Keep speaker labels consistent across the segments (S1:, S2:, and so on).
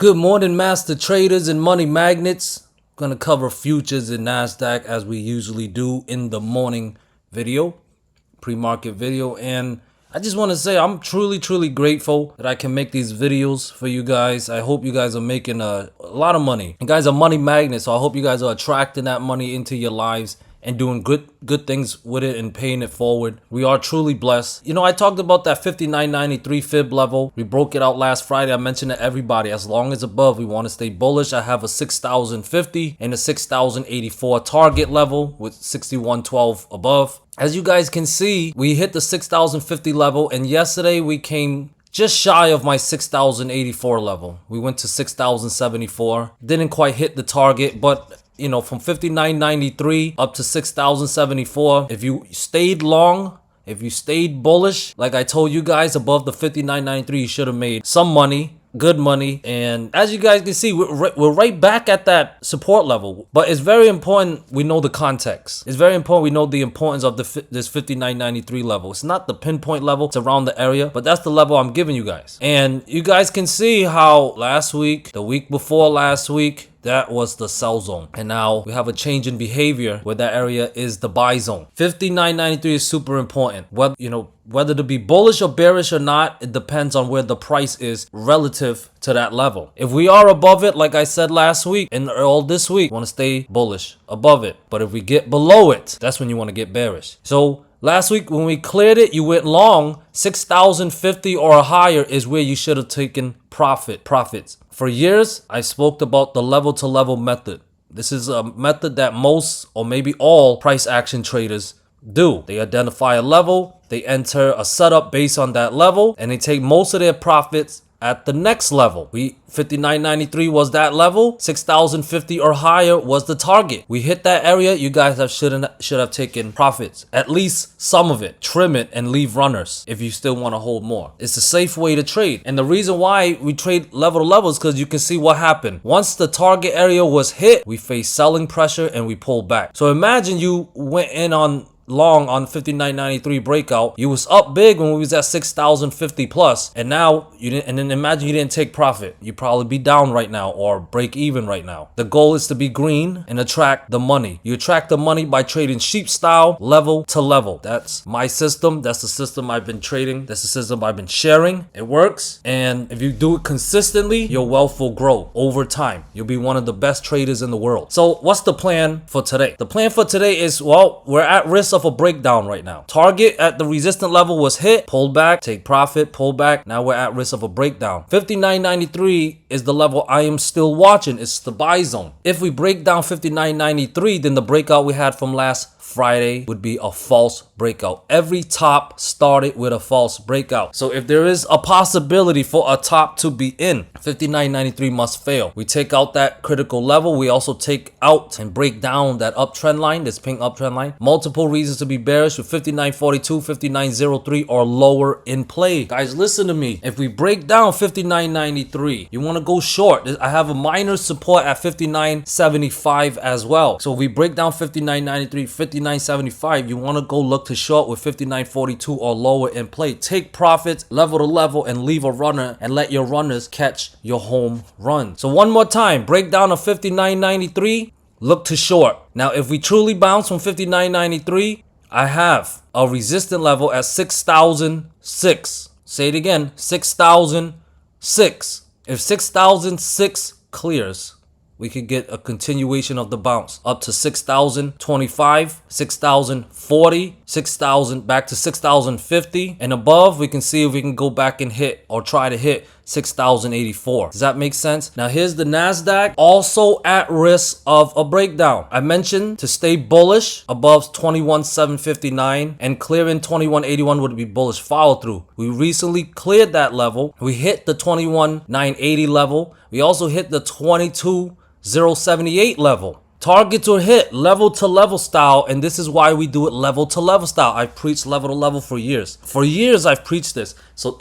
S1: Good morning, master traders and money magnets. Gonna cover futures and NASDAQ as we usually do in the morning video, pre-market video. And I just want to say I'm truly grateful that I can make these videos for you guys. I hope you guys are making a lot of money. You guys are money magnets, so I hope you guys are attracting that money into your lives and doing good things with it and paying it forward. We are truly blessed. You know, I talked about that 59.93 fib level. We broke it out last Friday. I mentioned to everybody, as long as above, we want to stay bullish. I have a 6,050 and a 6,084 target level with 6112 above. As you guys can see, we hit the 6,050 level, and yesterday we came just shy of my 6,084 level. We went to 6,074. Didn't quite hit the target, but you know, from 59.93 up to 6,074. If you stayed long, if you stayed bullish, like I told you guys, above the 59.93, you should have made some money, good money. And as you guys can see, we're right back at that support level. But it's very important we know the context. It's very important we know the importance of this 59.93 level. It's not the pinpoint level, it's around the area, but that's the level I'm giving you guys. And you guys can see how last week, the week before last week, that was the sell zone. And now we have a change in behavior where that area is the buy zone. 59.93 is super important. Whether to be bullish or bearish or not, it depends on where the price is relative to that level. If we are above it, like I said last week and all this week, you want to stay bullish above it. But if we get below it, that's when you want to get bearish. So last week when we cleared it, you went long. 6,050 or higher is where you should have taken profits. For years, I spoke about the level to level method. This is a method that most or maybe all price action traders do. They identify a level, they enter a setup based on that level, and they take most of their profits at the next level. 59.93 was that level. 6,050 or higher was the target. We hit that area. You guys should have taken profits, at least some of it. Trim it and leave runners if you still want to hold more. It's a safe way to trade. And the reason why we trade level to level is because you can see what happened. Once the target area was hit, we faced selling pressure and we pulled back. So imagine you went in on long on 59.93 breakout. You was up big when we was at 6,050 plus, and now you didn't. And then imagine you didn't take profit. You'd probably be down right now or break even right now. The goal is to be green and attract the money. You attract the money by trading sheep style, level to level. That's my system. That's the system I've been trading. That's the system I've been sharing. It works, and if you do it consistently, your wealth will grow over time. You'll be one of the best traders in the world. So what's the plan for today? The plan for today is, well, we're at risk of a breakdown right now. Target at the resistant level was hit, pulled back, take profit, pull back. Now we're at risk of a breakdown. 59.93 is the level I am still watching. It's the buy zone. If we break down 59.93, then the breakout we had from last Friday would be a false breakout. Every top started with a false breakout. So if there is a possibility for a top to be in, 59.93 must fail. We take out that critical level. We also take out and break down that uptrend line, this pink uptrend line. Multiple reasons to be bearish with 59.42, 59.03 or lower in play. Guys, listen to me. If we break down 59.93, you want to go short. I have a minor support at 59.75 as well. So if we break down 59.93, 59.75, you want to go look to short with 59.42 or lower in play. Take profits level to level and leave a runner and let your runners catch your home run. So one more time, break down of 59.93, look to short. Now if we truly bounce from 59.93, I have a resistant level at 6,006. Say it again, 6,006. If 6,006 clears, we could get a continuation of the bounce up to 6,025, 6,040, 6,000, back to 6,050 and above. We can see if we can go back and hit or try to hit 6,084. Does that make sense? Now here's the NASDAQ, also at risk of a breakdown. I mentioned to stay bullish above 21,759 and clearing 2181 would be bullish follow through. We recently cleared that level. We hit the 21,980 level. We also hit the 22,078 level. Targets are hit level to level style, and this is why we do it level to level style. I've preached level to level for years. For years I've preached this. So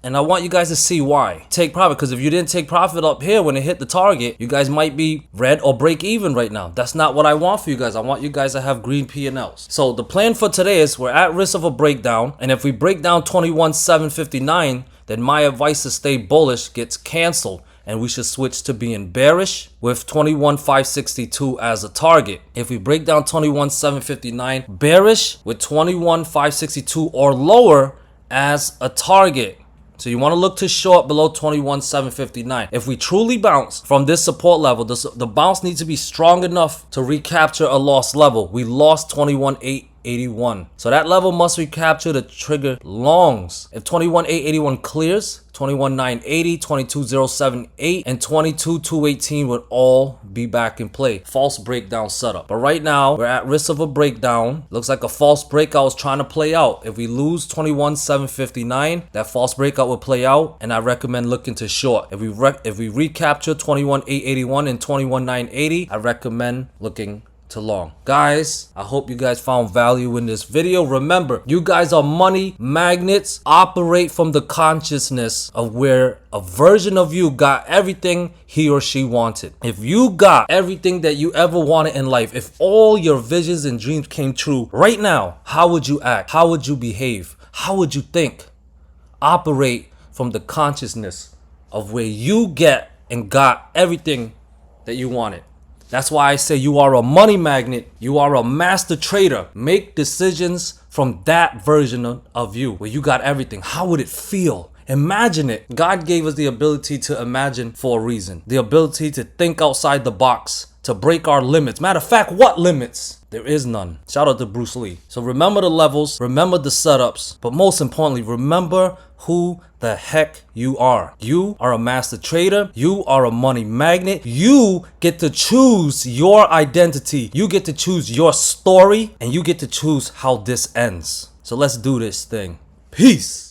S1: and I want you guys to see why. Take profit, because if you didn't take profit up here when it hit the target, you guys might be red or break even right now. That's not what I want for you guys. I want you guys to have green P&Ls. So the plan for today is we're at risk of a breakdown, and if we break down 21,759, then my advice to stay bullish gets canceled. and we should switch to being bearish with 21,562 as a target. If we break down 21,759, bearish with 21,562 or lower as a target. So you want to look to short below 21,759. If we truly bounce from this support level, the bounce needs to be strong enough to recapture a lost level. We lost 21,881. So that level must recapture to trigger longs. If 21,881 clears, 21,980, 22,078, and 22,218 would all be back in play. False breakdown setup. But right now, we're at risk of a breakdown. Looks like a false breakout is trying to play out. If we lose 21,759, that false breakout will play out, and I recommend looking to short. If we recapture 21,881 and 21,980, I recommend looking to long. Guys, I hope you guys found value in this video. Remember, you guys are money magnets. Operate from the consciousness of where a version of you got everything he or she wanted. If you got everything that you ever wanted in life, if all your visions and dreams came true right now, how would you act? How would you behave? How would you think? Operate from the consciousness of where you get and got everything that you wanted. That's why I say you are a money magnet. You are a master trader. Make decisions from that version of you where you got everything. How would it feel? Imagine it. God gave us the ability to imagine for a reason. The ability to think outside the box, to break our limits. Matter of fact, what limits? There is none. Shout out to Bruce Lee. So remember the levels, remember the setups, but most importantly, remember who the heck you are. You are a master trader. You are a money magnet. You get to choose your identity. You get to choose your story, and you get to choose how this ends. So let's do this thing. Peace.